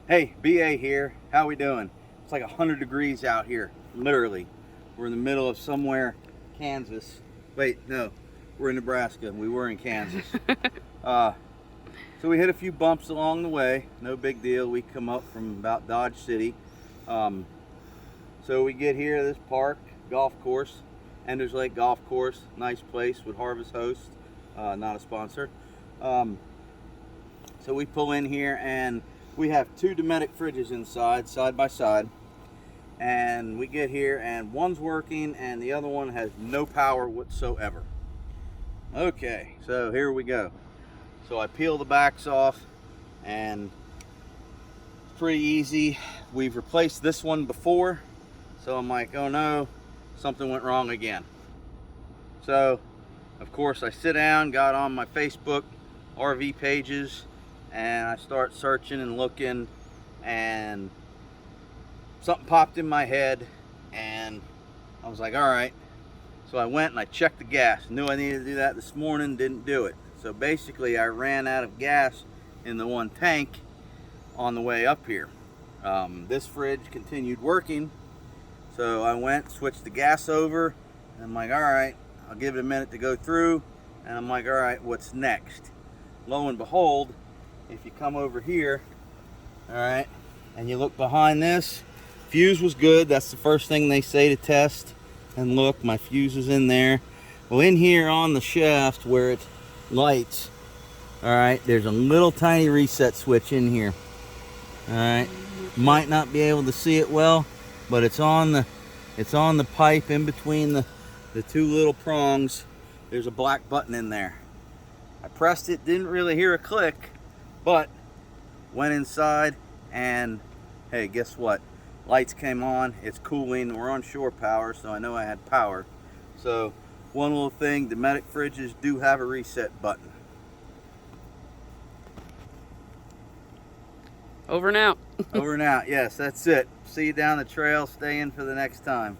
Hey, BA here. How we doing? It's like 100 degrees out here, literally. We're in the middle of somewhere, Kansas. Wait, no, we're in Nebraska. We were in Kansas. So we hit a few bumps along the way. No big deal. We come up from about Dodge City. So we get here to this park, golf course, Enders Lake Golf Course. Nice place with Harvest Host, not a sponsor. So we pull in here and we have two Dometic fridges inside, side by side. And we get here and one's working and the other one has no power whatsoever. Okay, so here we go. So I peel the backs off and it's pretty easy. We've replaced this one before, so I'm like, oh no, something went wrong again. So of course I sit down, got on my Facebook RV pages, and I start searching and looking, and something popped in my head and I was like, all right. So I went and I checked the gas. Knew I needed to do that this morning, didn't do it. So basically I ran out of gas in the one tank on the way up here. This fridge continued working, so I went, switched the gas over, and I'm like, all right, I'll give it a minute to go through, and I'm like, all right, what's next? Lo and behold, if you come over here, all right, and you look behind this, fuse was good. That's the first thing they say to test. And look, my fuse is in there. Well, in here on the shaft where it lights, all right, there's a little tiny reset switch in here. All right, might not be able to see it well, but it's on the pipe in between the two little prongs. There's a black button in there. I pressed it, didn't really hear a click, but went inside and hey, guess what? Lights came on, it's cooling, we're on shore power, so I know I had power. So one little thing, Dometic fridges do have a reset button. Over and out. Over and out, yes, that's it. See you down the trail, stay in for the next time.